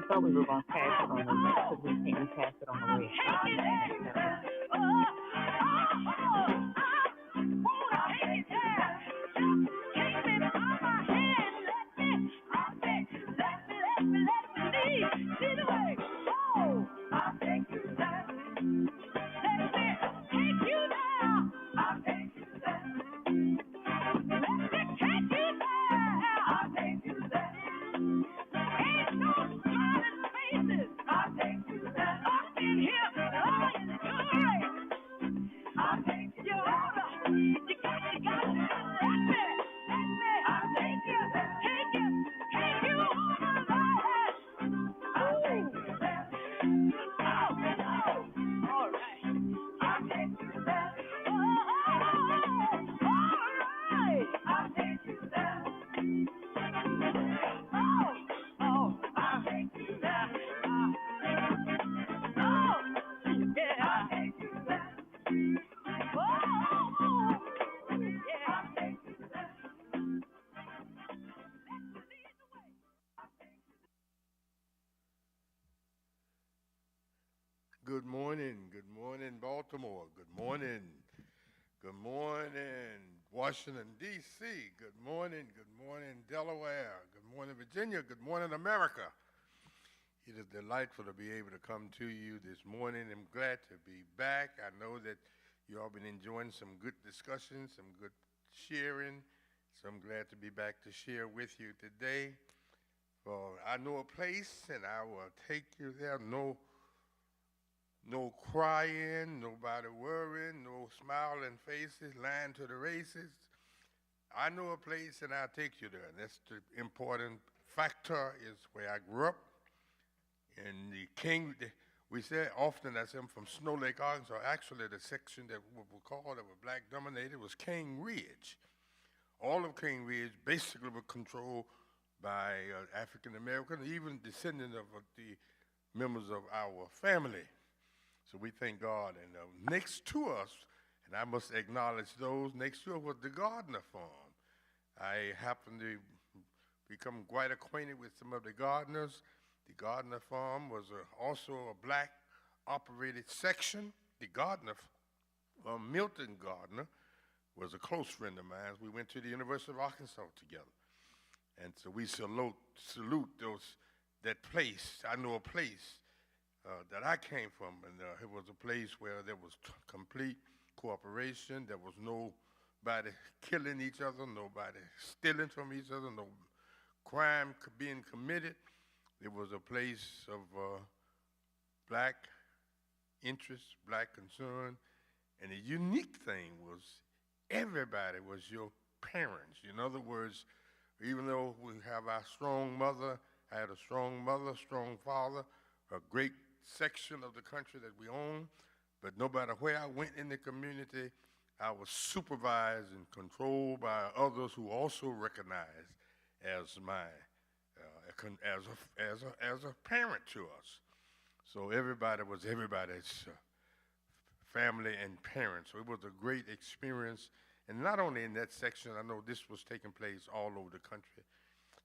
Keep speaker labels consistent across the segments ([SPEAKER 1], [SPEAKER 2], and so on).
[SPEAKER 1] thought we were going to pass it on the because we can't pass it on the radio.
[SPEAKER 2] Good morning, Baltimore. Good morning, Washington, D.C. Good morning, Delaware. Good morning, Virginia. Good morning, America. It is delightful to be able to come to you this morning. I'm glad to be back. I know that you all been enjoying some good discussions, some good sharing, so I'm glad to be back to share with you today. I know a place, and I will take you there. No crying, nobody worrying, no smiling faces, lying to the races. I know a place and I'll take you there. And that's the important factor is where I grew up. In we say often that I'm from Snow Lake, Arkansas. Actually, the section that we called that was black dominated was King Ridge. All of King Ridge basically was controlled by African Americans, even descendants of the members of our family. So we thank God. And next to us, and I must acknowledge those, next to us was the Gardner Farm. I happened to become quite acquainted with some of the Gardners. The Gardner Farm was also a black-operated section. The Gardner, Milton Gardner, was a close friend of mine. We went to the University of Arkansas together. And so we salute that place. I know a place that I came from, and it was a place where there was complete cooperation. There was nobody killing each other, nobody stealing from each other, no crime being committed. It was a place of black interest, black concern, and the unique thing was everybody was your parents. In other words, even though we have our strong mother, I had a strong mother, strong father, a great section of the country that we own, but no matter where I went in the community, I was supervised and controlled by others who also recognized as my as a parent to us. So everybody was everybody's family and parents. So it was a great experience, and not only in that section. I know this was taking place all over the country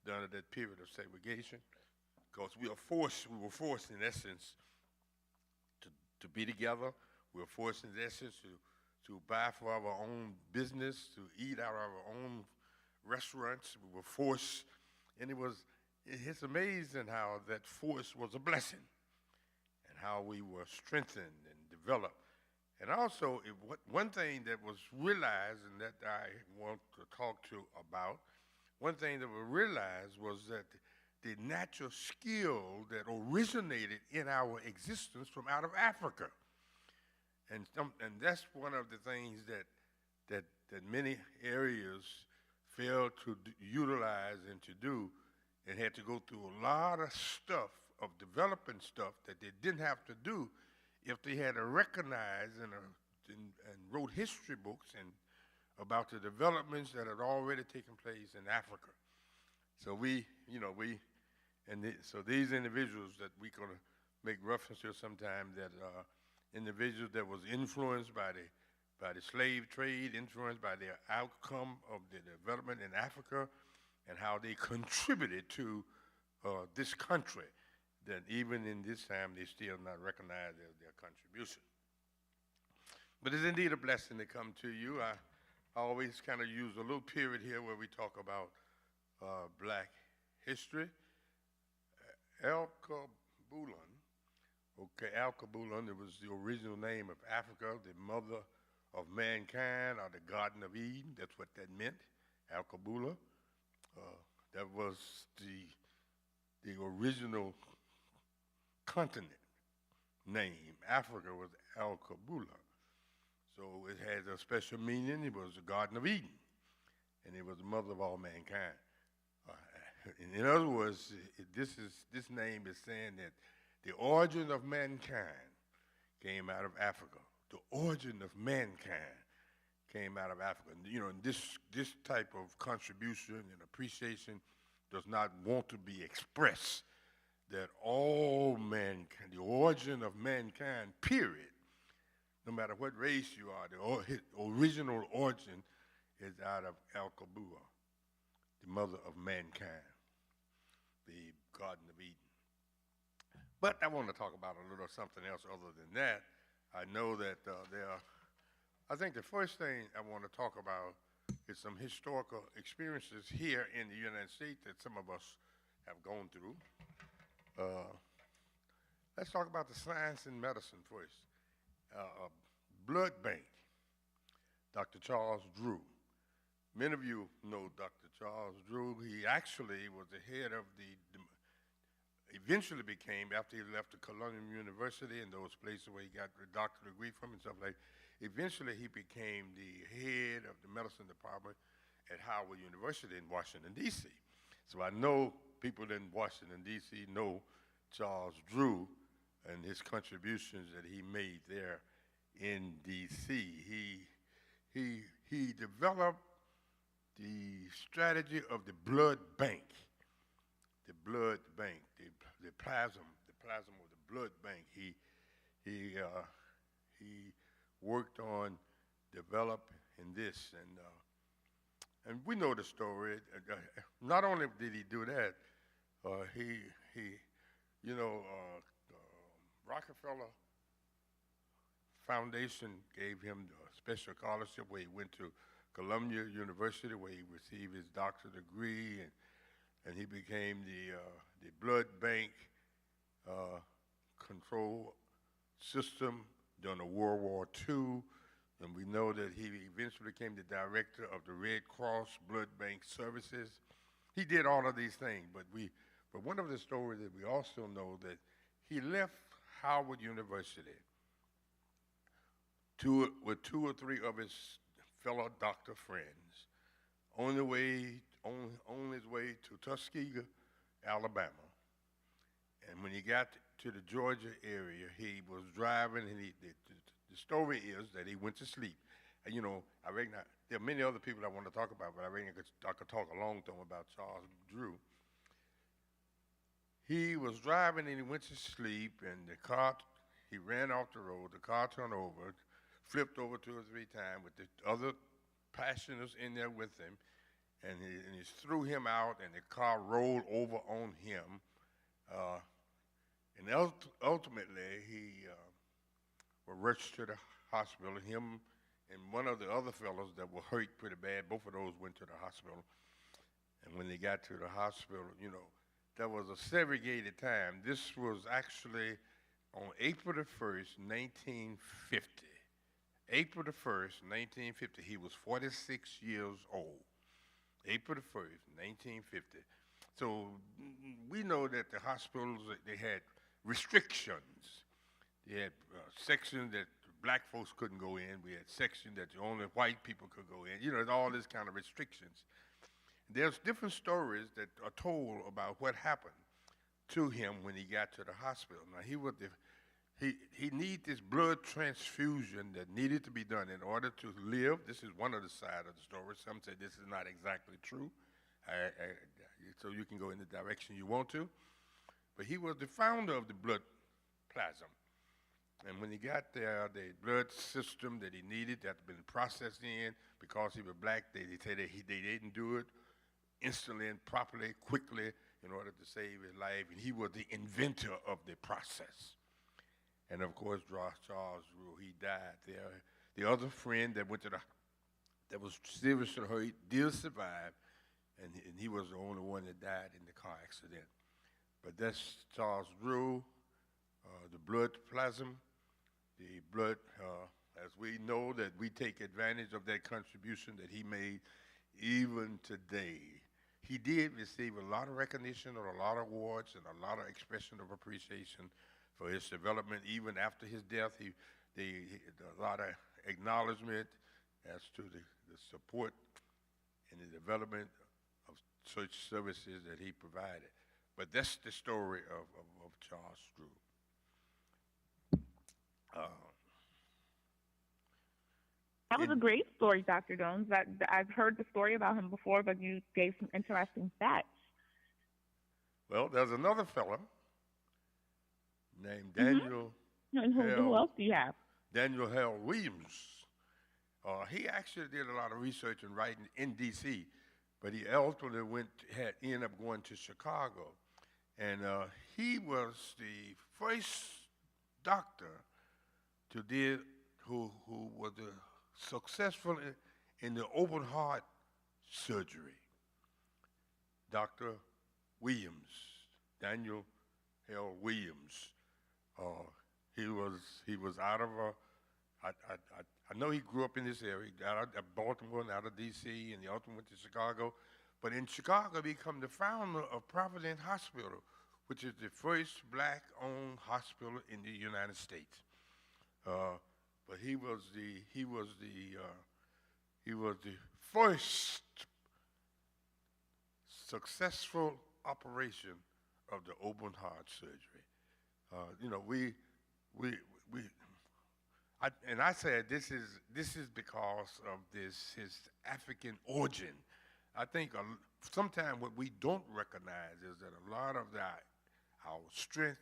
[SPEAKER 2] during that period of segregation, because we were forced in essence to be together. We were forced in essence to buy for our own business, to eat out of our own restaurants. We were forced, and it's amazing how that force was a blessing and how we were strengthened and developed. And also, one thing that was realized and that I want to talk to about, one thing that was realized was that the natural skill that originated in our existence from out of Africa. And that's one of the things that many areas failed to utilize and to do, and had to go through a lot of stuff, of developing stuff that they didn't have to do if they had to recognize and wrote history books and about the developments that had already taken place in Africa. So so these individuals that we're going to make reference to sometime, that individuals that was influenced by the slave trade, influenced by the outcome of the development in Africa, and how they contributed to this country. that even in this time they still not recognize their contribution. But it's indeed a blessing to come to you. I always kind of use a little period here where we talk about black history. Al-Kabulon, okay, Al-Kabulon, it was the original name of Africa, the mother of mankind, or the Garden of Eden. That's what that meant, Al-Kabula. That was the original continent name. Africa was Al-Kabula. So it has a special meaning. It was the Garden of Eden, and it was the mother of all mankind. In other words, this name is saying that the origin of mankind came out of Africa. The origin of mankind came out of Africa. And, you know, this type of contribution and appreciation does not want to be expressed that all mankind, the origin of mankind, period, no matter what race you are, the original origin is out of Al-Kabua, the mother of mankind, the Garden of Eden. But I want to talk about a little something else other than that. I know that I think the first thing I want to talk about is some historical experiences here in the United States that some of us have gone through. Let's talk about the science and medicine first. Blood bank, Dr. Charles Drew. Many of you know Dr. Charles Drew. He actually was the head of eventually became, after he left the Columbia University and those places where he got the doctorate degree from and stuff like that, eventually he became the head of the medicine department at Howard University in Washington, D.C. So I know people in Washington, D.C. know Charles Drew and his contributions that he made there in D.C. He developed the strategy of the blood bank, the plasma of the blood bank. He worked on developing this, and we know the story. Not only did he do that, Rockefeller Foundation gave him a special scholarship where he went to Columbia University, where he received his doctorate degree, and he became the blood bank control system during the World War II. And we know that he eventually became the director of the Red Cross Blood Bank Services. He did all of these things, but one of the stories that we also know that he left Howard University with two or three of his fellow doctor friends on his way to Tuskegee, Alabama. And when he got to the Georgia area, he was driving, and the story is that he went to sleep. And, I reckon there are many other people I want to talk about, but I reckon I could talk a long time about Charles Drew. He was driving, and he went to sleep, and he ran off the road. The car turned over, flipped over 2 or 3 times with the other passengers in there with him, and he threw him out, and the car rolled over on him. And ultimately, he was rushed to the hospital. Him and one of the other fellows that were hurt pretty bad, both of those went to the hospital. And when they got to the hospital, that was a segregated time. This was actually on April the 1st, 1950. April the 1st, 1950, he was 46 years old. April the 1st, 1950. So we know that the hospitals, they had restrictions. They had sections that black folks couldn't go in. We had sections that only white people could go in. All this kind of restrictions. There's different stories that are told about what happened to him when he got to the hospital. Now, he needed this blood transfusion that needed to be done in order to live. This is one of the sides of the story. Some say this is not exactly true. So you can go in the direction you want to. But he was the founder of the blood plasma. And when he got there, the blood system that he needed that had been processed in, because he was black, they said that they didn't do it instantly and properly, quickly, in order to save his life. And he was the inventor of the process. And of course, Charles Drew, he died there. The other friend that that was seriously hurt did survive, and he was the only one that died in the car accident. But that's Charles Drew, the blood plasma, the blood, as we know that we take advantage of that contribution that he made even today. He did receive a lot of recognition or a lot of awards and a lot of expression of appreciation for his development. Even after his death, a lot of acknowledgement as to the support and the development of such services that he provided. But that's the story of Charles Drew.
[SPEAKER 1] That was a great story, Dr. Jones. I've heard the story about him before, but you gave some interesting facts.
[SPEAKER 2] Well, there's another fellow named Daniel.
[SPEAKER 1] And who else do you have?
[SPEAKER 2] Daniel Hale Williams. He actually did a lot of research and writing in D.C., but he ultimately ended up going to Chicago. And he was the first doctor who was successful in the open heart surgery. Dr. Williams, Daniel L. Williams. He was out of I know he grew up in this area, out of Baltimore and out of D.C., and he ultimately went to Chicago. But in Chicago, he became the founder of Providence Hospital, which is the first black-owned hospital in the United States. But he was the first successful operation of the open heart surgery. I said this is because of his African origin. I think sometimes what we don't recognize is that a lot of our strength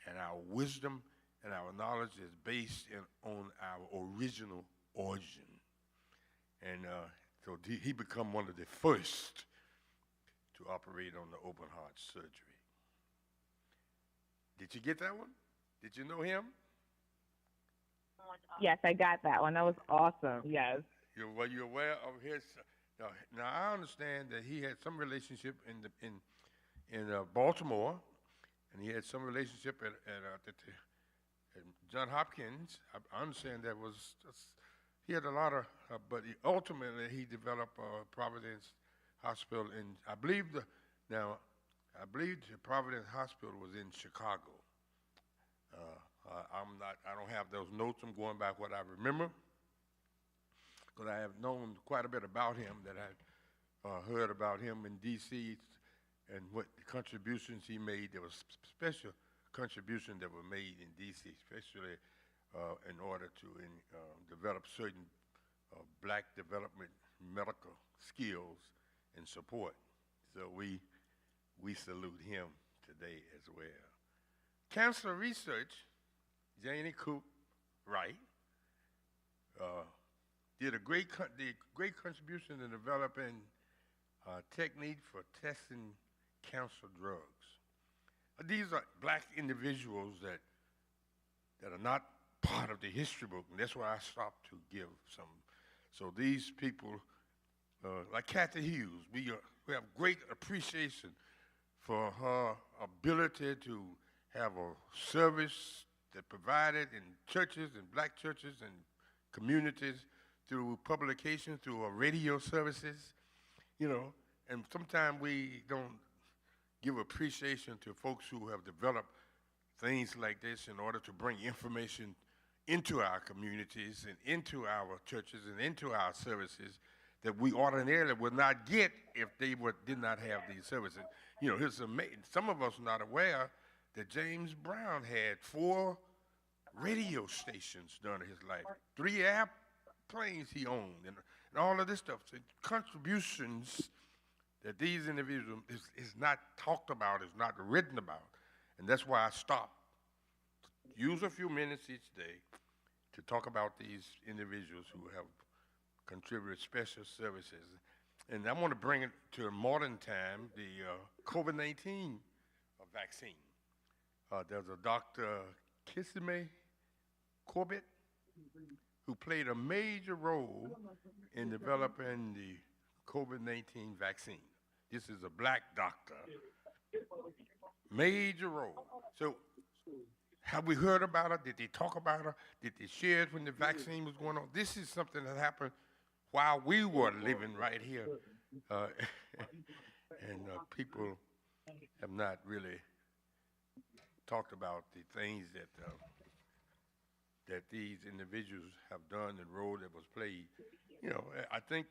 [SPEAKER 2] and our wisdom and our knowledge is based on our original origin. And so he became one of the first to operate on the open heart surgery. Did you get that one? Did you know him?
[SPEAKER 1] Yes, I got that one. That was awesome. Yes.
[SPEAKER 2] Were you aware of his? Now I understand that he had some relationship in Baltimore, and he had some relationship at Johns Hopkins. I understand that he had a lot of, but ultimately he developed Providence Hospital I believe the Providence Hospital was in Chicago. I don't have those notes. I'm going by what I remember, because I have known quite a bit about him, that I heard about him in D.C. and what contributions he made. There was special contributions that were made in D.C., especially in order to develop certain black development medical skills and support. So we salute him today as well. Cancer research, Janie Coop Wright did a great contribution in developing technique for testing cancer drugs. These are black individuals that are not part of the history book, and that's why I stopped to give some. So these people, like Kathy Hughes, we have great appreciation for her ability to have a service that provided in churches and black churches and communities through publication, through radio services, and sometimes we don't give appreciation to folks who have developed things like this in order to bring information into our communities and into our churches and into our services that we ordinarily would not get if they did not have these services. It's amazing. Some of us are not aware that James Brown had 4 radio stations during his life, 3 airplanes he owned, and all of this stuff. So contributions that these individuals is not talked about, is not written about. And that's why I stopped. Use a few minutes each day to talk about these individuals who have contributed special services. And I want to bring it to a modern time, the COVID-19 vaccine. There's a Dr. Kissime Corbett who played a major role in developing the COVID-19 vaccine. This is a black doctor, major role. So have we heard about her? Did they talk about her? Did they share it when the vaccine was going on? This is something that happened while we were living right here. Uh, and people have not really talked about the things that these individuals have done, the role that was played. You know, I think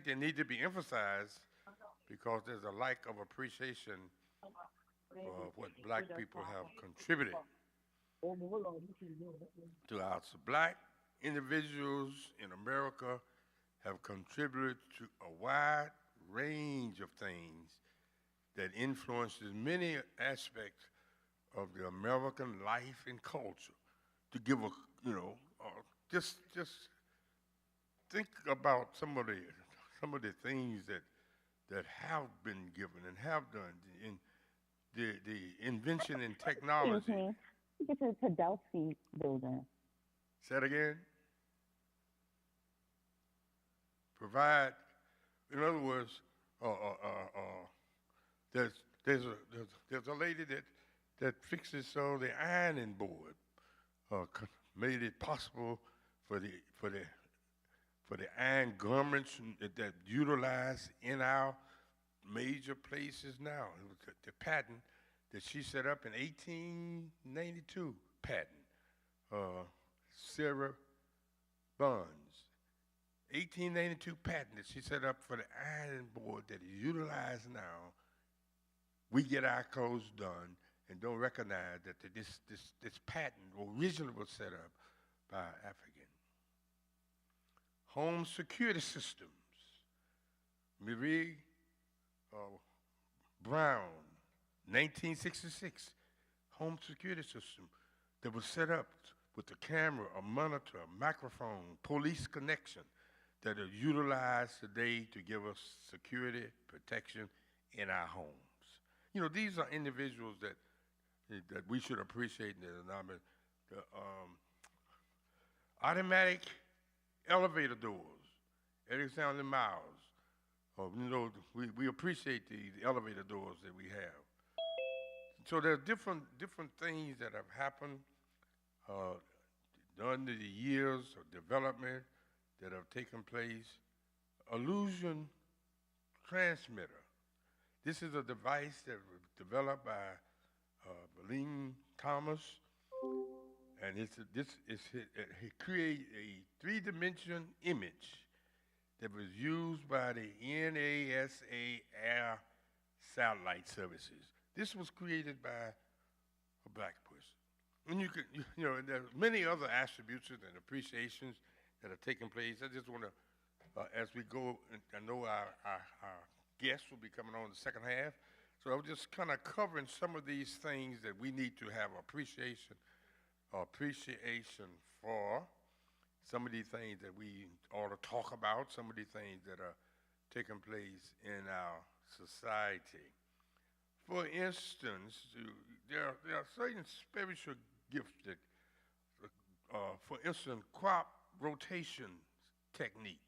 [SPEAKER 2] they need to be emphasized because there's a lack of appreciation for what black people have contributed to us. Black individuals in America have contributed to a wide range of things that influences many aspects of the American life and culture. To give a, just think about some of the things that have been given and have done in the invention in technology.
[SPEAKER 1] Excuse me. Get to the Delphi building.
[SPEAKER 2] Say it again. Provide, in other words, there's a lady that fixes the ironing board, made it possible for the iron garments that utilized in our major places now. It was the patent that she set up in 1892, patent, Sarah Bonds. 1892 patent that she set up for the iron board that is utilized now. We get our clothes done and don't recognize that this patent originally was set up by African. Home security systems. Marie Brown, 1966. Home security system that was set up with a camera, a monitor, a microphone, police connection that are utilized today to give us security, protection in our homes. You know, these are individuals that we should appreciate. The automatic elevator doors, Alexander Miles. We appreciate the elevator doors that we have. So there are different things that have happened under the years of development that have taken place. Illusion transmitter. This is a device that was developed by Berlin Thomas, and it created a three-dimension image that was used by the NASA Air Satellite Services. This was created by a black person. And there are many other attributes and appreciations that are taking place. I just want to, as we go, and I know our guests will be coming on the second half, so I was just kind of covering some of these things that we need to have appreciation for, some of these things that we ought to talk about, some of these things that are taking place in our society. For instance, there are certain spiritual gifts that, for instance, crop rotation technique.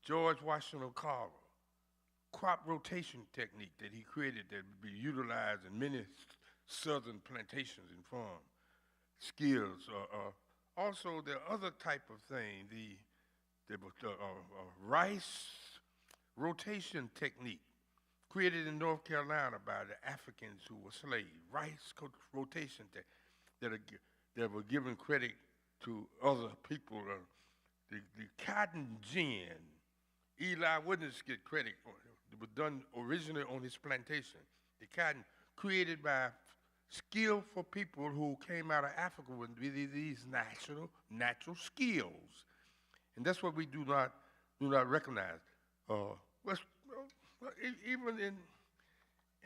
[SPEAKER 2] George Washington Carver, crop rotation technique that he created that would be utilized in many southern plantations and farm skills. Also, the other type of thing, the rice rotation technique created in North Carolina by the Africans who were slaves. Rice rotation that were given credit to other people. The cotton gin, Eli wouldn't get credit for it. It was done originally on his plantation. The cotton created by skillful people who came out of Africa with these natural skills, and that's what we do not recognize. Even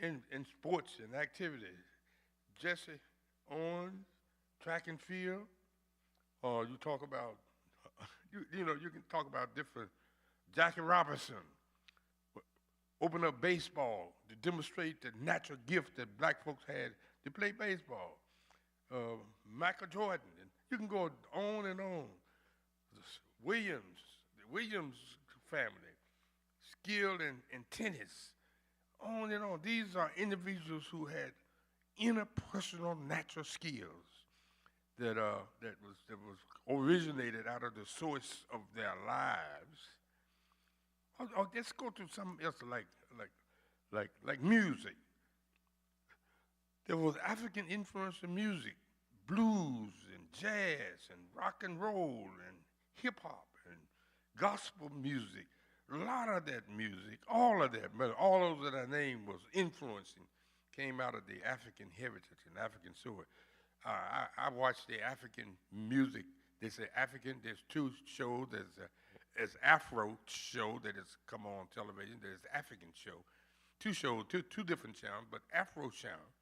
[SPEAKER 2] in sports and activities, Jesse Owens, track and field, or you talk about, you can talk about Jackie Robinson opened up baseball to demonstrate the natural gift that black folks had to play baseball. Michael Jordan, and you can go on and on. Williams, the Williams family, skilled in tennis, on and on. These are individuals who had interpersonal natural skills that was originated out of the source of their lives. Let's go to something else like music. There was African influence in music, blues and jazz and rock and roll and hip hop and gospel music. A lot of that music, all of that, but all those that I named was influencing, came out of the African heritage and African soil. I watched the African music. They say African. There's two shows. There's Afro show that has come on television. There's African show. Two shows, two different channels, but Afro channel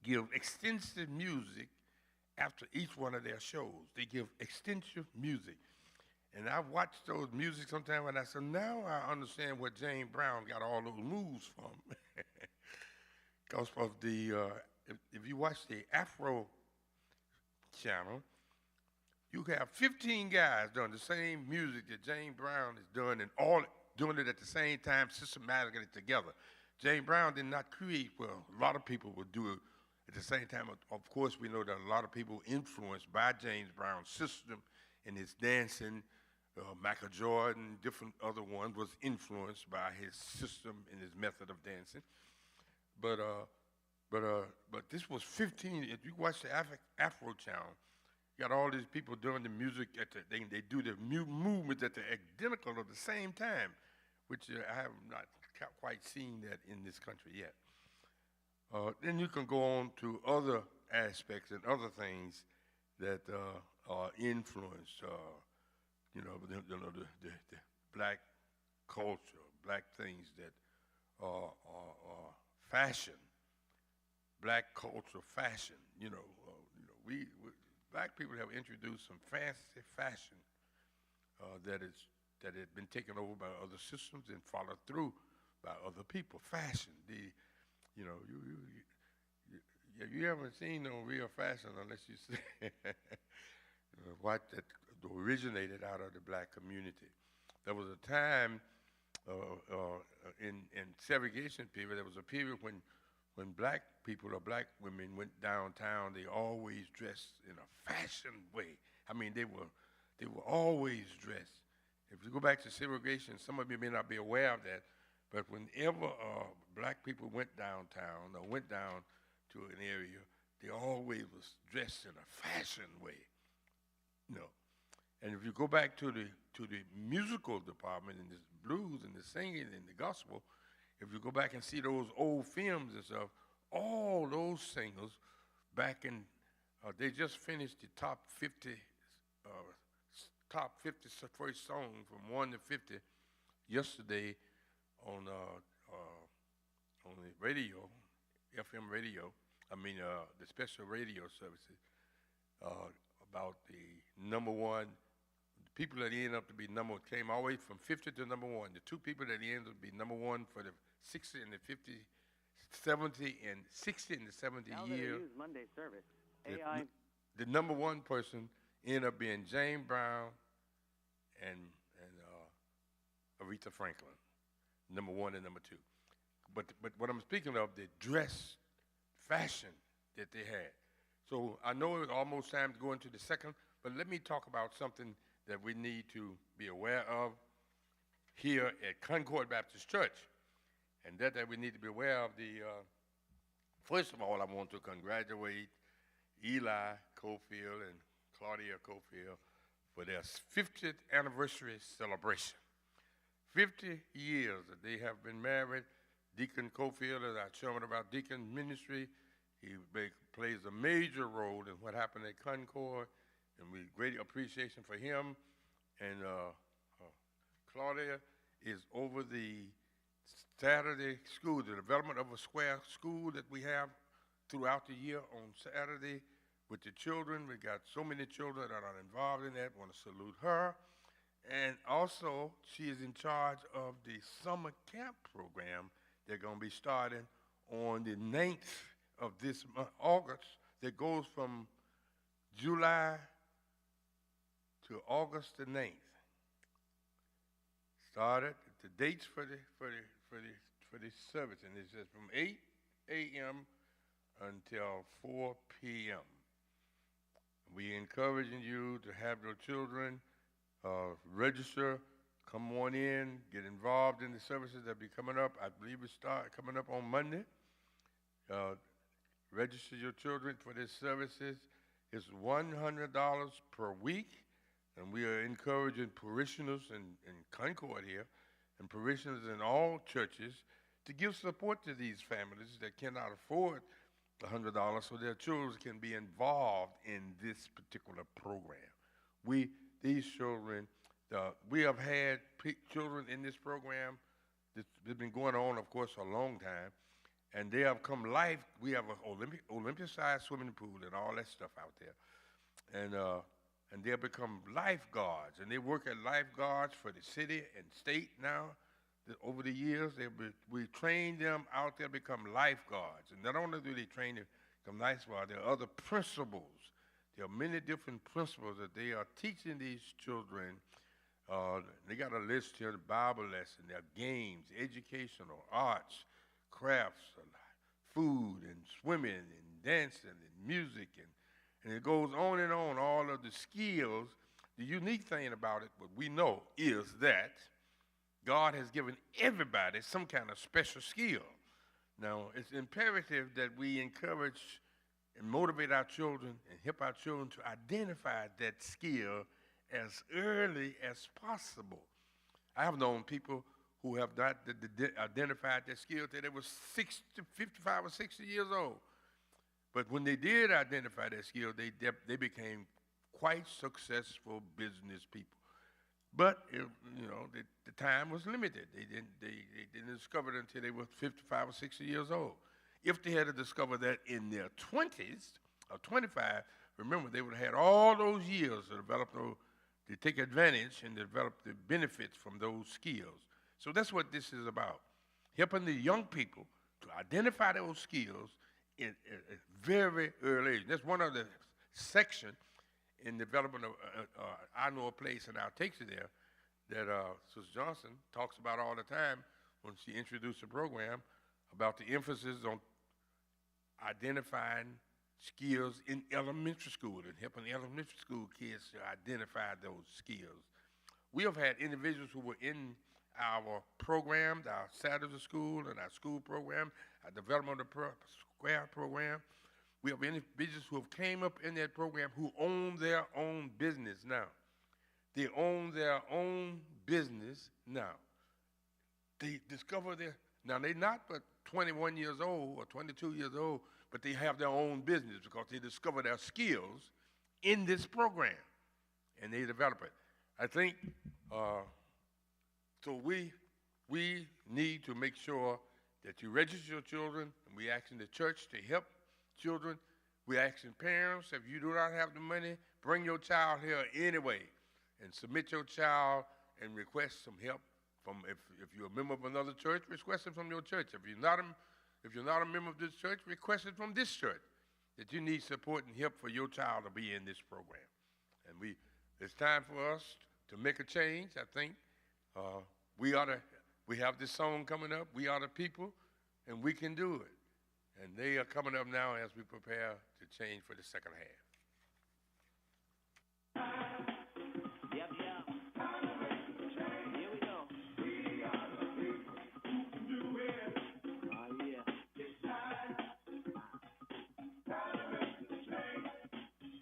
[SPEAKER 2] give extensive music after each one of their shows. They give extensive music. And I watched those music sometimes and I said, now I understand where James Brown got all those moves from. Because of the, if you watch the Afro channel, you have 15 guys doing the same music that James Brown is doing and all doing it at the same time, systematically together. James Brown did not create, well, a lot of people would do it at the same time. Of course, we know that a lot of people influenced by James Brown's system and his dancing. Michael Jordan, different other ones, was influenced by his system and his method of dancing. But this was 15. If you watch the Afro channel, you got all these people doing the music they do the movements at the identical of the same time, which I have not quite seen that in this country yet. Then you can go on to other aspects and other things that are influenced. The black culture, black things that are fashion, black culture fashion. We black people have introduced some fancy fashion that had been taken over by other systems and followed through by other people. Fashion, you haven't seen no real fashion unless you see what that originated out of the black community. There was a time in segregation period. There was a period when black people or black women went downtown. They always dressed in a fashion way. I mean, they were always dressed. If you go back to segregation, some of you may not be aware of that, but whenever black people went downtown or went down to an area, they always was dressed in a fashion way. And if you go back to the musical department and the blues and the singing and the gospel, if you go back and see those old films and stuff, all those singers back in, they just finished the top 50 first song from 1 to 50 yesterday on the radio, FM radio. The special radio services about the number one. People that ended up to be number one came all the way from 50 to number one. The two people that ended up to be number one for the 60 and the 50, 70 and 60 and the 70
[SPEAKER 3] now
[SPEAKER 2] year.
[SPEAKER 3] Use Monday service. AI.
[SPEAKER 2] The number one person ended up being James Brown and Aretha Franklin, number one and number two. But what I'm speaking of, the dress fashion that they had. So I know it's almost time to go into the second, but let me talk about something that we need to be aware of here at Concord Baptist Church. And that we need to be aware of first of all, I want to congratulate Eli Cofield and Claudia Cofield for their 50th anniversary celebration. 50 years that they have been married. Deacon Cofield is our chairman of our deacon ministry. He plays a major role in what happened at Concord, and we great appreciation for him. And Claudia is over the Saturday school, the development of a square school that we have throughout the year on Saturday with the children. We got so many children that are involved in that. Want to salute her. And also, she is in charge of the summer camp program. They're going to be starting on the 9th of this month, August, that goes from July to August the 9th. Started the dates for the service, and it says from 8 a.m. until 4 p.m. We encouraging you to have your children register, come on in, get involved in the services that be coming up. I believe it start coming up on Monday. Register your children for these services. It's $100 per week, and we are encouraging parishioners in Concord here and parishioners in all churches to give support to these families that cannot afford the $100 so their children can be involved in this particular program. These children, we have had children in this program that's been going on, of course, for a long time, and they have come life. We have an Olympic-sized swimming pool and all that stuff out there, and they have become lifeguards, and they work as lifeguards for the city and state now. Over the years, we train them out there to become lifeguards, and not only do they train them to become lifeguards, there are other principles. There are many different principles that they are teaching these children. They got a list here: the Bible lesson, their games, educational, arts, crafts, food, and swimming, and dancing, and music, and it goes on and on, all of the skills. The unique thing about it, what we know, is that God has given everybody some kind of special skill. Now, it's imperative that we encourage and motivate our children and help our children to identify that skill as early as possible. I have known people who have not identified their skill till they were 55 or 60 years old. But when they did identify their skill, they became quite successful business people. But the time was limited. They didn't discover it until they were 55 or 60 years old. If they had to discover that in their 20s or 25, remember, they would have had all those years to develop to take advantage and develop the benefits from those skills. So that's what this is about, helping the young people to identify those skills at very early age. That's one of the sections in development of, I know a place, and I'll take you there, that Sister Johnson talks about all the time when she introduced the program, about the emphasis on identifying skills in elementary school and helping elementary school kids to identify those skills. We have had individuals who were in our programs, our Saturday school and our school program, our development of square program. We have individuals who have came up in that program who own their own business now. They own their own business now. They discover now they're not but 21 years old or 22 years old, but they have their own business because they discover their skills in this program, and they develop it. I think, so we need to make sure that you register your children, and we asking the church to help children. We asking parents, if you do not have the money, bring your child here anyway, and submit your child and request some help from, if you're a member of another church, request it from your church. If you're not a member of this church, request it from this church, that you need support and help for your child to be in this program. And it's time for us to make a change. I think we have this song coming up, We Are the People, and we can do it. And they are coming up now as we prepare to change for the second half.
[SPEAKER 3] Yep. Here we go. We are the people who can do it. Oh, yeah. It's time. Time to make the change.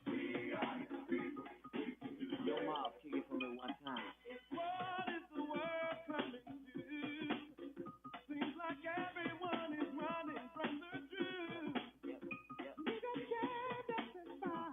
[SPEAKER 3] We are the people who can do it. Yo, Mom, kick it for me one time. What is the world coming to? Seems like everyone is running from the truth. Yep. We got gathered to find.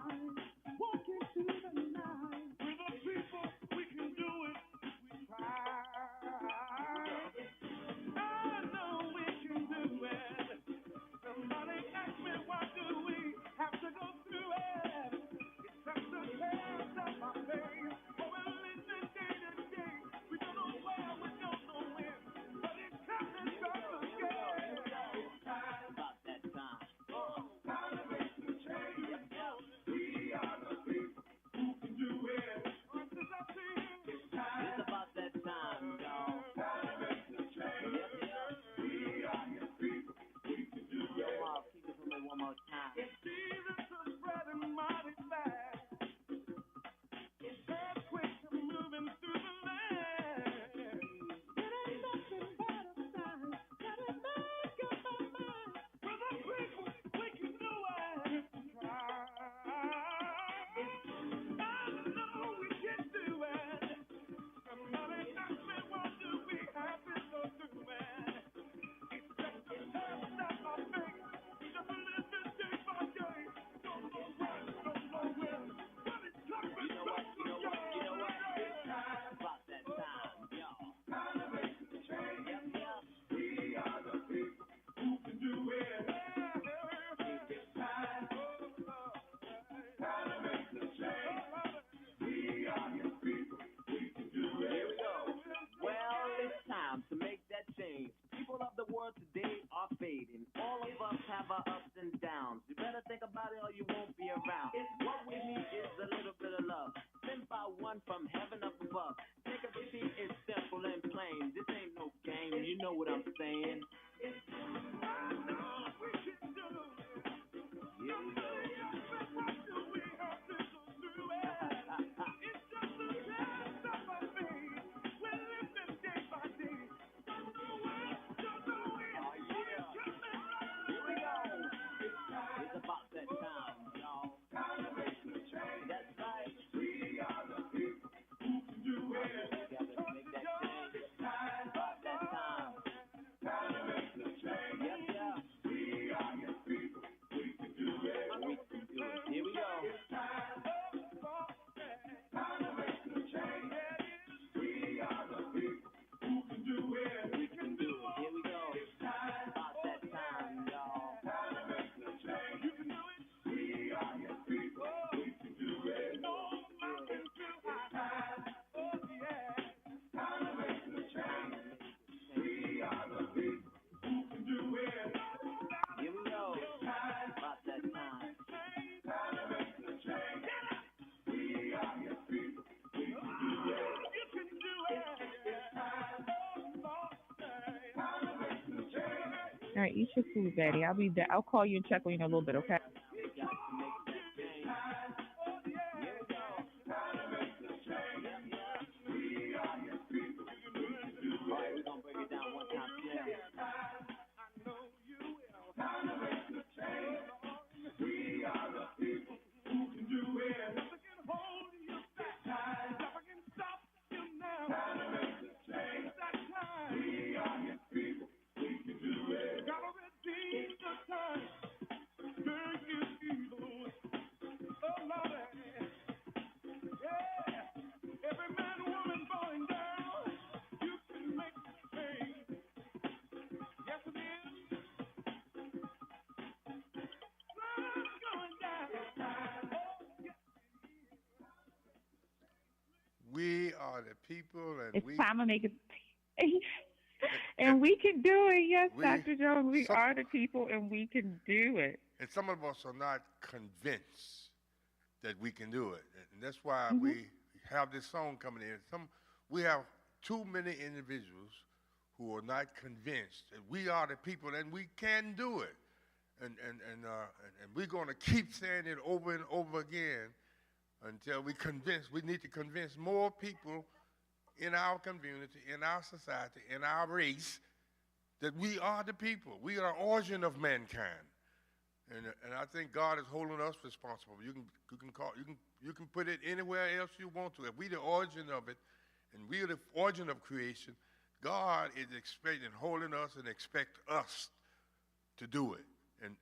[SPEAKER 3] us have our ups and downs. You better think about it or you won't be around. What we need is a little bit of love, sent by one from heaven up above. Think of it, it's simple and plain. This ain't no game, you know what I'm saying.
[SPEAKER 1] All right, eat your food, Daddy. I'll be there. I'll call you and check on you in a little bit, okay?
[SPEAKER 2] We are the people, and
[SPEAKER 1] It's
[SPEAKER 2] we
[SPEAKER 1] time to make it. And we can do it. Yes,
[SPEAKER 2] we
[SPEAKER 1] Dr. Jones. We
[SPEAKER 2] some,
[SPEAKER 1] are the people, and we can do it.
[SPEAKER 2] and some of us are not convinced that we can do it, and that's why
[SPEAKER 1] Hmm.
[SPEAKER 2] we have this song coming in. We have too many individuals who are not convinced that we are the people and we can do it, and we're going to keep saying it over and over again until we need to convince more people in our community, in our society, in our race, that we are the people. We are the origin of mankind. And I think God is holding us responsible. You can put it anywhere else you want to. If we're the origin of it, and we're the origin of creation, God is holding us and expect us to do it. And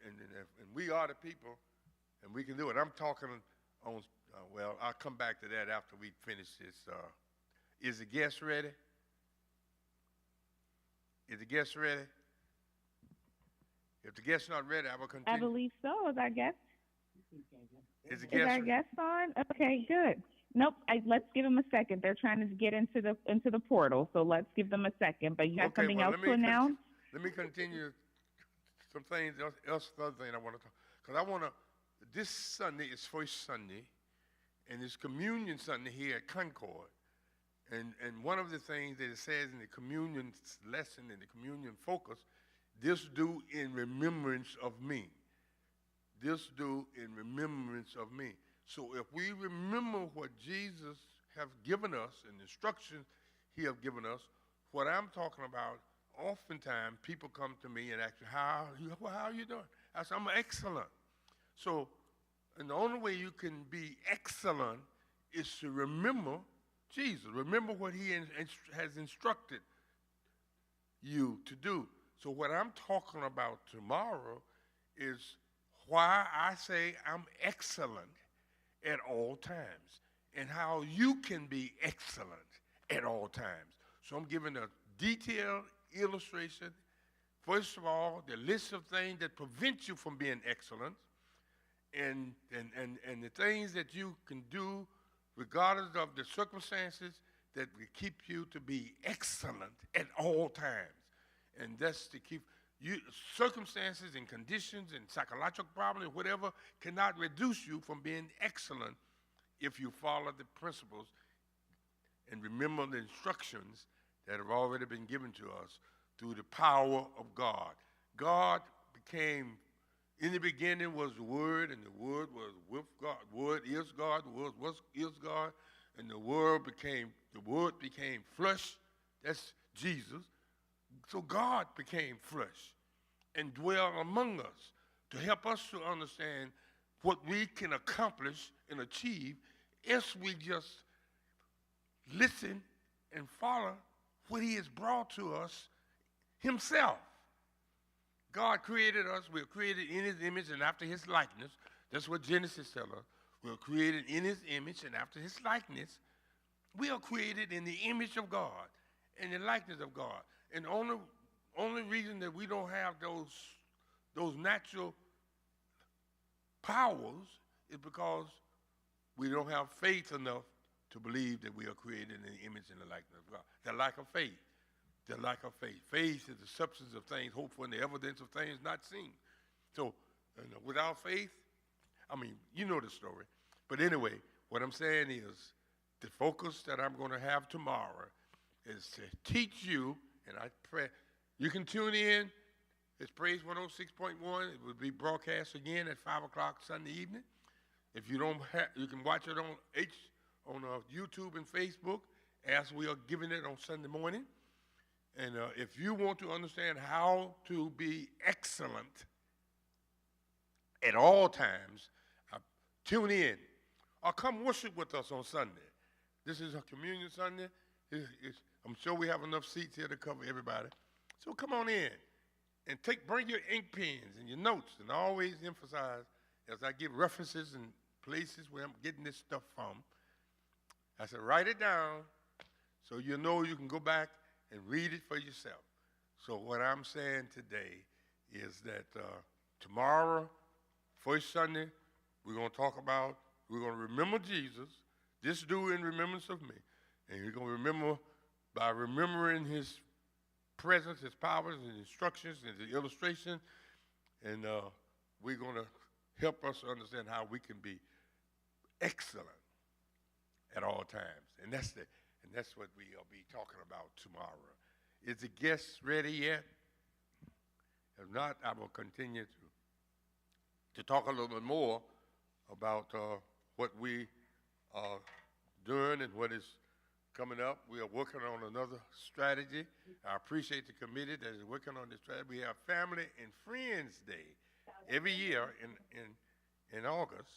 [SPEAKER 2] we are the people, and we can do it. I'm talking on, well, I'll come back to that after we finish this. Is the guest ready? Is the guest ready? If the guest's not ready, I will continue.
[SPEAKER 1] I believe so. Is our guest?
[SPEAKER 2] Is the
[SPEAKER 1] Is
[SPEAKER 2] guest
[SPEAKER 1] our
[SPEAKER 2] ready?
[SPEAKER 1] guest on? Okay, good. Nope. Let's give them a second. They're trying to get into the portal, so let's give them a second. But you have
[SPEAKER 2] Okay,
[SPEAKER 1] something
[SPEAKER 2] well,
[SPEAKER 1] else to announce?
[SPEAKER 2] let me continue some things, other thing I want to talk. Because I want to, this Sunday is First Sunday, and it's Communion Sunday here at Concord. And one of the things that it says in the communion lesson, in the communion focus, this do in remembrance of me. This do in remembrance of me. So if we remember what Jesus have given us and the instructions he have given us, what I'm talking about, oftentimes people come to me and ask me, how are you doing? I say, I'm excellent. So, and the only way you can be excellent is to remember Jesus. Remember what he has instructed you to do. So what I'm talking about tomorrow is why I say I'm excellent at all times and how you can be excellent at all times. So I'm giving a detailed illustration. First of all, the list of things that prevent you from being excellent and the things that you can do regardless of the circumstances that will keep you to be excellent at all times. And that's to keep, You, circumstances and conditions and psychological problems, whatever, cannot reduce you from being excellent if you follow the principles and remember the instructions that have already been given to us through the power of God. God became, in the beginning was the Word, and the Word was with God. The Word is God, the Word is God, and the Word became flesh. That's Jesus. So God became flesh and dwelt among us to help us to understand what we can accomplish and achieve if we just listen and follow what he has brought to us himself. God created us. We are created in his image and after his likeness. That's what Genesis tells us. We are created in his image and after his likeness. We are created in the image of God and the likeness of God. And the only reason that we don't have those natural powers is because we don't have faith enough to believe that we are created in the image and the likeness of God. The lack of faith. The lack of faith. Faith is the substance of things hoped for and the evidence of things not seen. So without faith, I mean, you know the story. But anyway, what I'm saying is the focus that I'm going to have tomorrow is to teach you, and I pray you can tune in. It's Praise 106.1. It will be broadcast again at 5 o'clock Sunday evening. If you don't have, you can watch it on YouTube and Facebook as we are giving it on Sunday morning. And if you want to understand how to be excellent at all times, tune in or come worship with us on Sunday. This is a communion Sunday. I'm sure we have enough seats here to cover everybody. So come on in and bring your ink pens and your notes, and I always emphasize as I give references and places where I'm getting this stuff from. I said, write it down so you know you can go back and read it for yourself. So what I'm saying today is that tomorrow, first Sunday, we're going to remember Jesus. This do in remembrance of me. And you're going to remember by remembering his presence, his powers, his instructions, and his illustration. And we're going to help us understand how we can be excellent at all times. And that's what we'll be talking about tomorrow. Is the guest ready yet? If not, I will continue to talk a little bit more about what we are doing and what is coming up. We are working on another strategy. I appreciate the committee that is working on this strategy. We have Family and Friends Day every year in August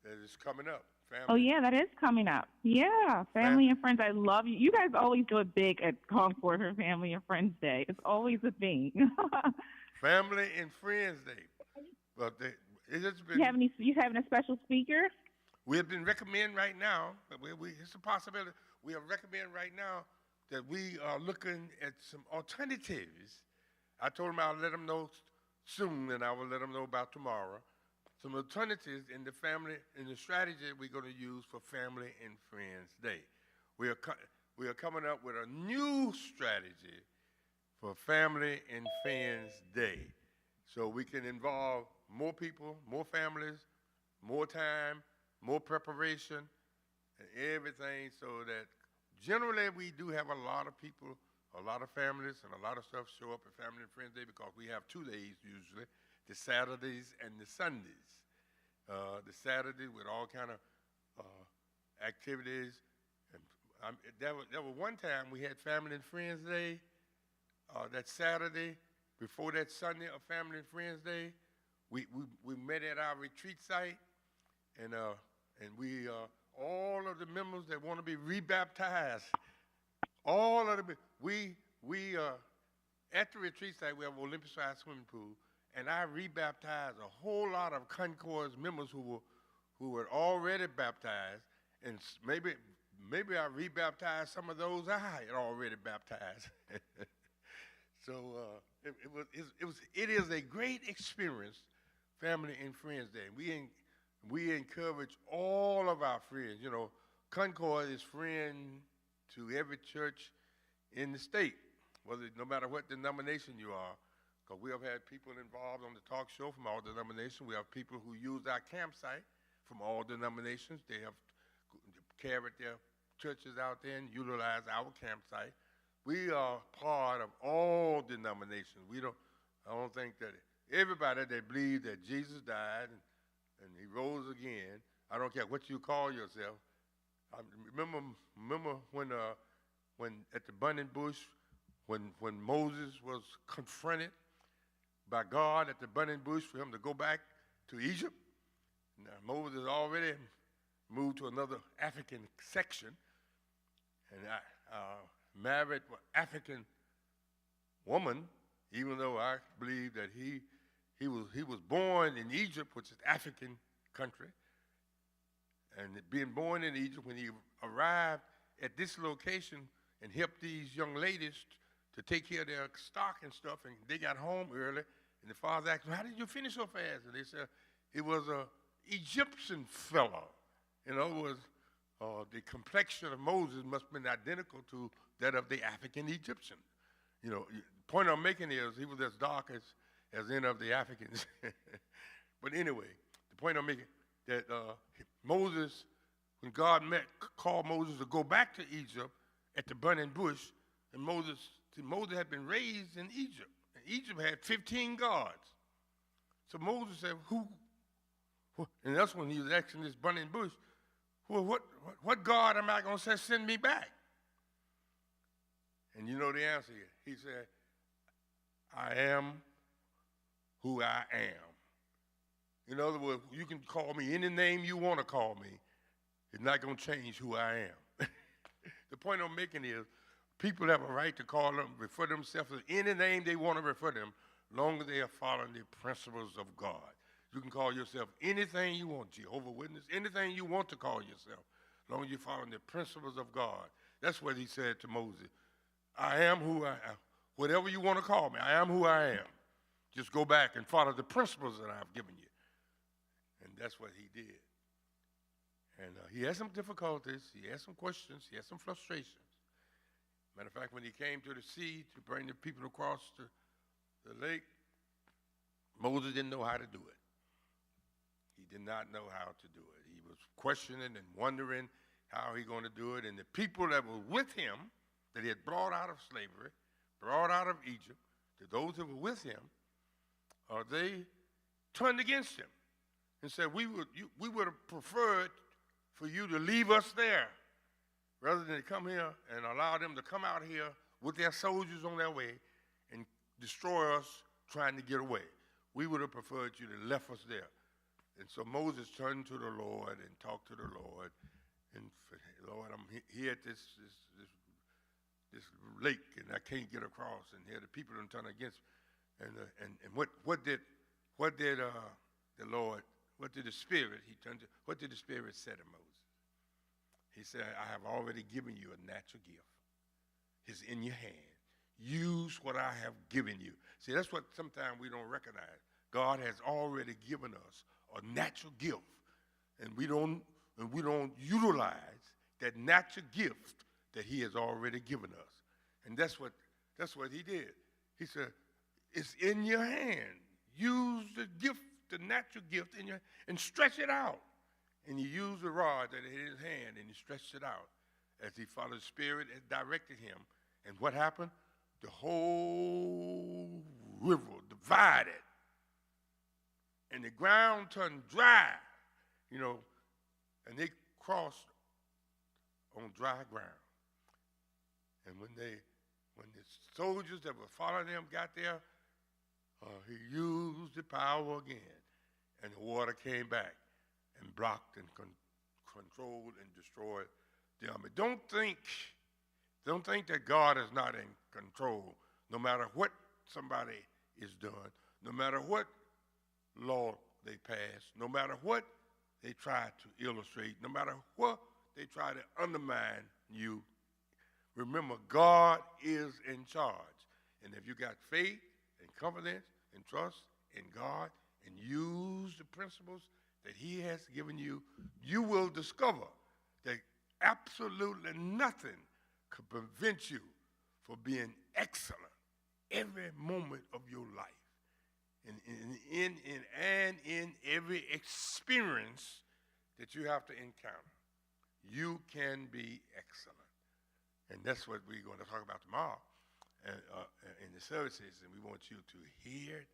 [SPEAKER 2] that is coming up.
[SPEAKER 1] Oh, yeah, that is coming up. Yeah, Family and Friends. I love you. You guys always do it big at Concord for Family and Friends Day. It's always a thing.
[SPEAKER 2] Family and Friends Day. But it has been.
[SPEAKER 1] You having a special speaker?
[SPEAKER 2] We have been recommending right now, but it's a possibility. We are recommending right now that we are looking at some alternatives. I told them I'll let them know soon, and I will let them know about tomorrow. Some alternatives in the strategy we're going to use for Family and Friends Day. We are coming up with a new strategy for Family and Friends Day, so we can involve more people, more families, more time, more preparation, and everything, so that generally we do have a lot of people, a lot of families, and a lot of stuff show up at Family and Friends Day because we have 2 days usually, the Saturdays and the Sundays. The Saturday with all kind of activities. And there was one time we had Family and Friends Day, that Saturday, before that Sunday of Family and Friends Day. We met at our retreat site, and we all of the members that want to be rebaptized, all of the we at the retreat site we have an Olympic-sized swimming pool, and I rebaptized a whole lot of Concord's members who were already baptized, and maybe I rebaptized some of those I had already baptized. So it is a great experience, Family and Friends Day. We encourage all of our friends. You know, Concord is friend to every church in the state, no matter what denomination you are. Because we have had people involved on the talk show from all denominations. We have people who use our campsite from all denominations. They have carried their churches out there and utilize our campsite. We are part of all denominations. I don't think that everybody that believes that Jesus died and he rose again, I don't care what you call yourself. I remember when at the burning bush, when Moses was confronted by God at the burning bush for him to go back to Egypt. Now, Moses already moved to another African section, and married an African woman, even though I believe that he was born in Egypt, which is African country, and being born in Egypt, when he arrived at this location and helped these young ladies to take care of their stock and stuff, and they got home early, and the father asked them, "How did you finish so fast?" And they said, "It was a Egyptian fellow." In other words, the complexion of Moses must have been identical to that of the African Egyptian. You know, the point I'm making is he was as dark as any of the Africans. But anyway, the point I'm making that Moses, when God called Moses to go back to Egypt at the burning bush, and Moses had been raised in Egypt. And Egypt had 15 gods. So Moses said, "Who?" And that's when he was asking this burning bush, "Well, what God am I going to say send me back?" And you know the answer is. He said, "I am who I am." In other words, you can call me any name you want to call me. It's not going to change who I am. The point I'm making is people have a right to refer themselves as any name they want to refer them, as long as they are following the principles of God. You can call yourself anything you want, Jehovah's Witness, anything you want to call yourself, as long as you're following the principles of God. That's what he said to Moses. "I am who I am. Whatever you want to call me, I am who I am. Just go back and follow the principles that I've given you." And that's what he did. And he had some difficulties. He had some questions. He had some frustrations. Matter of fact, when he came to the sea to bring the people across the lake, Moses didn't know how to do it. He did not know how to do it. He was questioning and wondering how he going to do it. And the people that were with him, that he had brought out of slavery, brought out of Egypt, to those that were with him, they turned against him and said, we would have preferred for you to leave us there rather than to come here and allow them to come out here with their soldiers on their way and destroy us trying to get away. We would have preferred you to left us there. And so Moses turned to the Lord and talked to the Lord. And Lord, I'm here at this lake, and I can't get across. And here the people are turning against me. And what did the Lord? What did the Spirit? What did the Spirit say to Moses? He said, "I have already given you a natural gift. It's in your hand. Use what I have given you." See, that's what sometimes we don't recognize. God has already given us a natural gift, and we don't utilize that natural gift that He has already given us. And that's what He did. He said, "It's in your hand. Use the gift, the natural gift in your, and stretch it out." And he used the rod that in his hand, and he stretched it out as he followed the Spirit and directed him. And what happened? The whole river divided, and the ground turned dry, and they crossed on dry ground. And when the soldiers that were following them got there, he used the power again, and the water came back and blocked and controlled and destroyed the army. Don't think that God is not in control, no matter what somebody is doing, no matter what law they pass, no matter what they try to illustrate, no matter what they try to undermine you. Remember, God is in charge. And if you got faith and confidence and trust in God and use the principles that He has given you, you will discover that absolutely nothing could prevent you from being excellent every moment of your life. And in every experience that you have to encounter, you can be excellent. And that's what we're going to talk about tomorrow in the services. And we want you to hear it,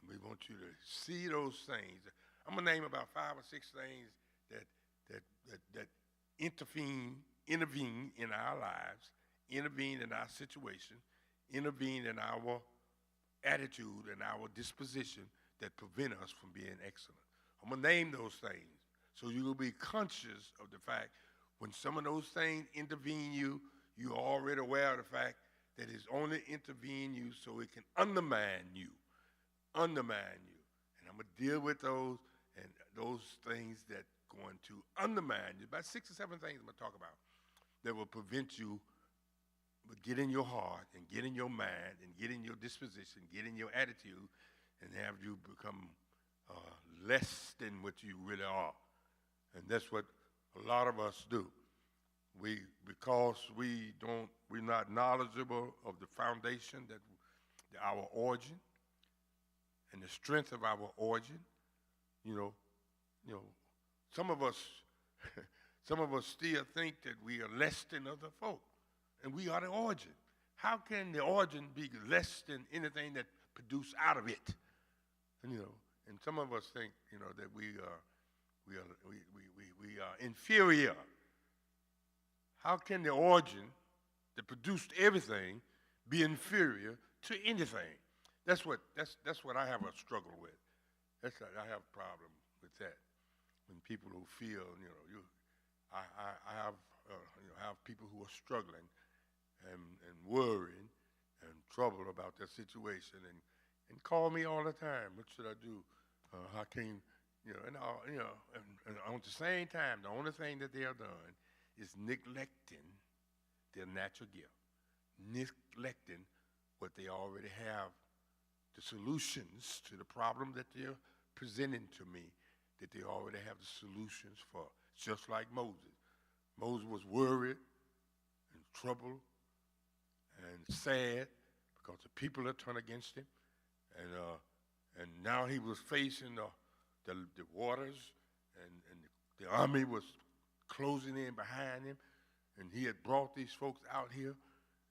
[SPEAKER 2] and we want you to see those things. I'm going to name about 5 or 6 things that intervene in our lives, intervene in our situation, intervene in our attitude and our disposition that prevent us from being excellent. I'm going to name those things so you will be conscious of the fact when some of those things intervene you, you're already aware of the fact that it's only intervene you so it can undermine you. And I'm going to deal with those and those things that going to undermine you. About 6 or 7 things I'm going to talk about that will prevent you but get in your heart and get in your mind and get in your disposition, get in your attitude, and have you become less than what you really are. And that's what a lot of us do. Because we're not knowledgeable of the foundation that our origin and the strength of our origin. Some of us still think that we are less than other folk. And we are the origin. How can the origin be less than anything that produced out of it? And some of us think, that we are inferior. How can the origin that produced everything be inferior to anything? That's what I have a struggle with. I have a problem with that. When people who feel, I have people who are struggling and worried and troubled about their situation and call me all the time. What should I do? How can, and at the same time, the only thing that they have done is neglecting their natural gift, neglecting what they already have, the solutions to the problem that they're presenting to me, that they already have the solutions for. Just like Moses. Moses was worried and troubled and sad because the people had turned against him, and now he was facing the waters, and the army was closing in behind him, and he had brought these folks out here,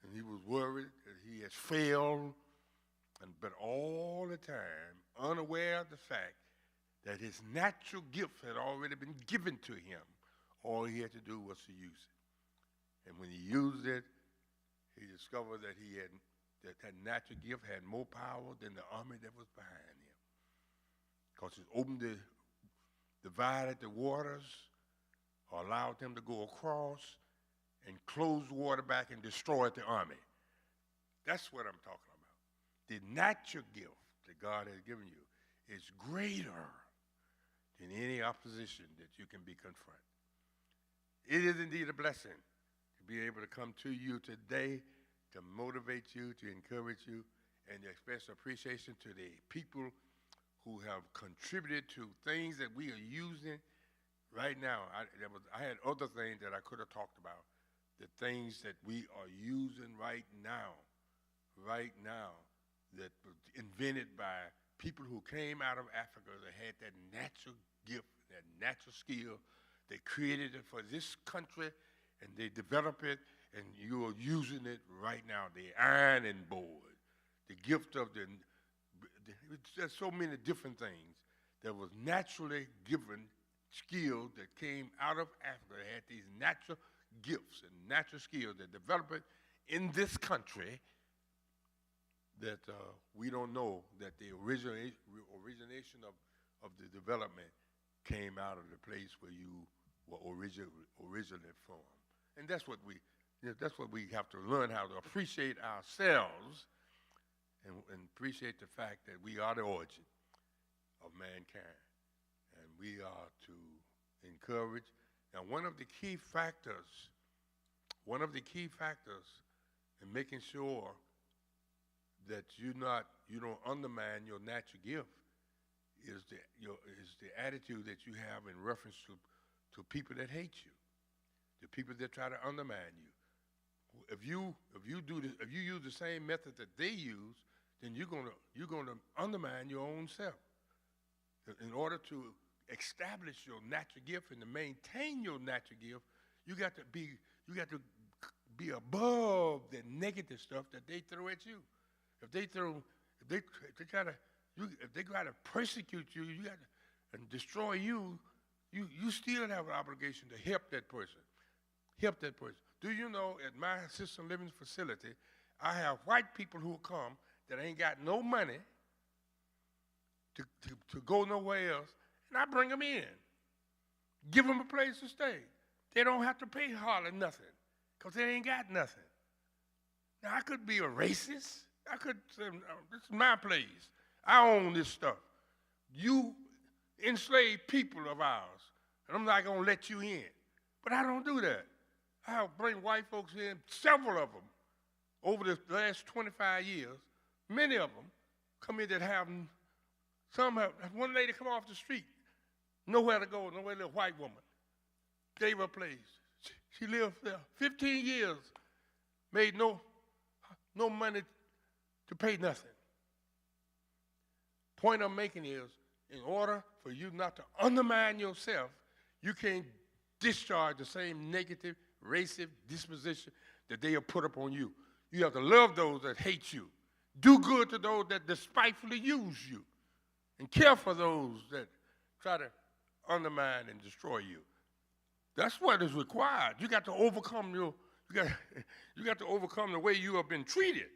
[SPEAKER 2] and he was worried that he had failed, but all the time unaware of the fact that his natural gift had already been given to him. All he had to do was to use it. And when he used it, he discovered that that natural gift had more power than the army that was behind him. Because it divided the waters, or allowed them to go across, and closed the water back and destroyed the army. That's what I'm talking about. The natural gift that God has given you is greater than any opposition that you can be confronted. It is indeed a blessing to be able to come to you today to motivate you, to encourage you, and to express appreciation to the people who have contributed to things that we are using right now. I had other things that I could have talked about, the things that we are using right now, that was invented by people who came out of Africa that had that natural gift, that natural skill. They created it for this country, and they developed it, and you are using it right now. The ironing board, the gift of there's so many different things that was naturally given skills that came out of Africa. They had these natural gifts and natural skills that developed it in this country that we don't know that the origination of the development came out of the place where you were originally from. And that's what we have to learn, how to appreciate ourselves and appreciate the fact that we are the origin of mankind. And we are to encourage. Now, one of the key factors in making sure that you don't undermine your natural gift is the attitude that you have in reference to people that hate you, the people that try to undermine you. if you use the same method that they use, then you're gonna undermine your own self. In order to establish your natural gift and to maintain your natural gift, you got to be above the negative stuff that they throw at you. If they try to persecute you, and destroy you, you still have an obligation to help that person. Help that person. Do you know at my assisted living facility, I have white people who come that ain't got no money to go nowhere else, and I bring them in, give them a place to stay. They don't have to pay hardly nothing because they ain't got nothing. Now, I could be a racist. I could say, this is my place. I own this stuff. You enslaved people of ours, and I'm not going to let you in. But I don't do that. I'll bring white folks in, several of them, over the last 25 years. Many of them come in that have, one lady come off the street, nowhere to go, nowhere to live, white woman. Gave her a place. She lived there 15 years, made no money to pay nothing. Point I'm making is, in order for you not to undermine yourself, you can't discharge the same negative, racist disposition that they have put upon you. You have to love those that hate you. Do good to those that despitefully use you. And care for those that try to undermine and destroy you. That's what is required. You got to overcome you got to overcome the way you have been treated.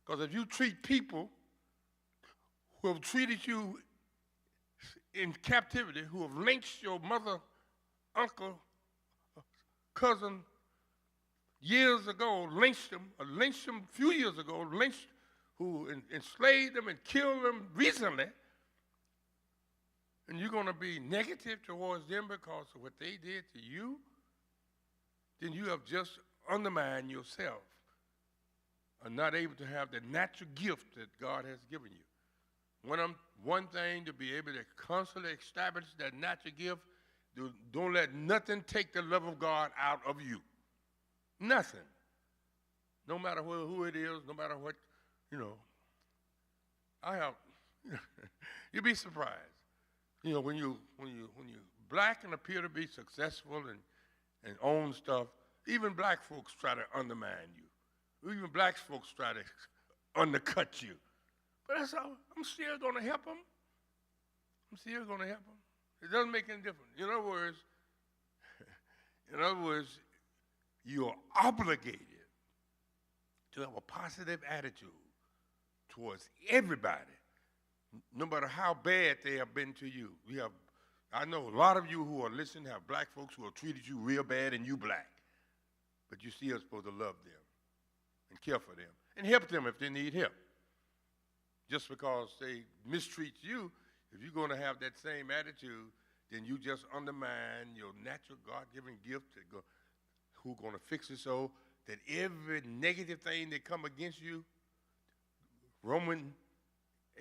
[SPEAKER 2] Because if you treat people who have treated you in captivity, who have lynched your mother, uncle, cousin years ago, lynched them a few years ago, who enslaved them and killed them recently, and you're going to be negative towards them because of what they did to you, then you have just undermined yourself and not able to have the natural gift that God has given you. One thing to be able to constantly establish that natural gift, don't let nothing take the love of God out of you. Nothing. No matter who it is, no matter what, you'd be surprised. When you're black and appear to be successful and own stuff, even black folks try to undermine you. Even black folks try to undercut you. But that's all. I'm still going to help them. It doesn't make any difference. In other words, you're obligated to have a positive attitude towards everybody, no matter how bad they have been to you. I know a lot of you who are listening have black folks who have treated you real bad and you black, but you're still supposed to love them and care for them and help them if they need help. Just because they mistreat you, if you're going to have that same attitude, then you just undermine your natural God-given gift who's going to fix it so that every negative thing that come against you, Romans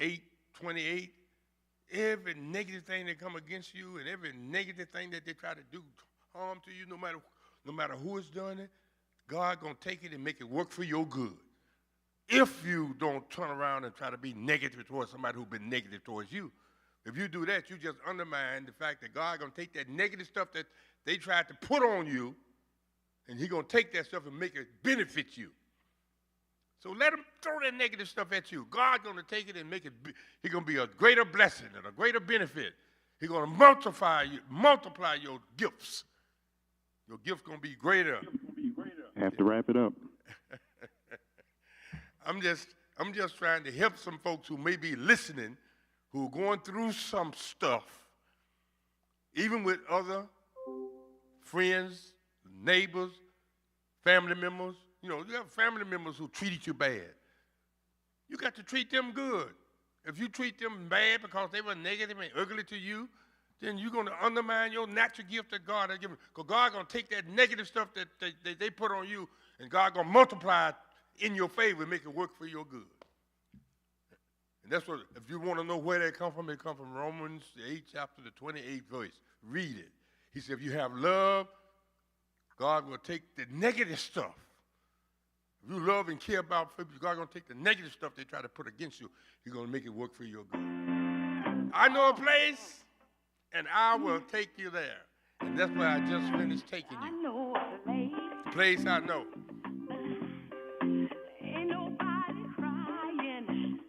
[SPEAKER 2] 8:28, every negative thing that come against you and every negative thing that they try to do harm to you, no matter who is doing it, God going to take it and make it work for your good. If you don't turn around and try to be negative towards somebody who's been negative towards you. If you do that, you just undermine the fact that God going to take that negative stuff that they tried to put on you, and He's going to take that stuff and make it benefit you. So let Him throw that negative stuff at you. God's going to take it and make it, He's going to be a greater blessing and a greater benefit. He's going to multiply your gifts. Your gift going to be greater.
[SPEAKER 4] I have to wrap it up.
[SPEAKER 2] I'm just trying to help some folks who may be listening, who are going through some stuff, even with other friends, neighbors, family members. You have family members who treated you bad. You got to treat them good. If you treat them bad because they were negative and ugly to you, then you're going to undermine your natural gift that God has given. Because God's going to take that negative stuff that they put on you, and God's going to multiply it in your favor and make it work for your good. And that's what, if you want to know where they come from Romans, the 8th chapter, the 28th verse. Read it. He said, if you have love, God will take the negative stuff If you love and care about people, God's going to take the negative stuff they try to put against you. He's going to make it work for your good. I know a place, and I will take you there. And that's where I just finished taking you.
[SPEAKER 3] I know a place.
[SPEAKER 2] The place I know.
[SPEAKER 3] Ain't nobody crying.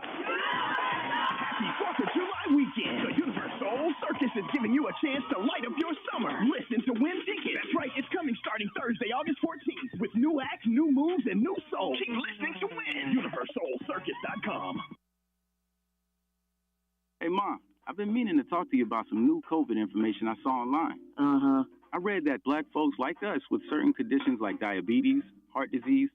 [SPEAKER 5] Happy 4th of July weekend. The Universal Circus is giving you a chance to light up your summer. Listen to win tickets. That's right, it's coming starting Thursday, August 14th. With new acts, new moves, and new souls. Keep listening to win. UniversalCircus.com.
[SPEAKER 6] Hey, Mom, I've been meaning to talk to you about some new COVID information I saw online. I read that black folks like us with certain conditions like diabetes, heart disease,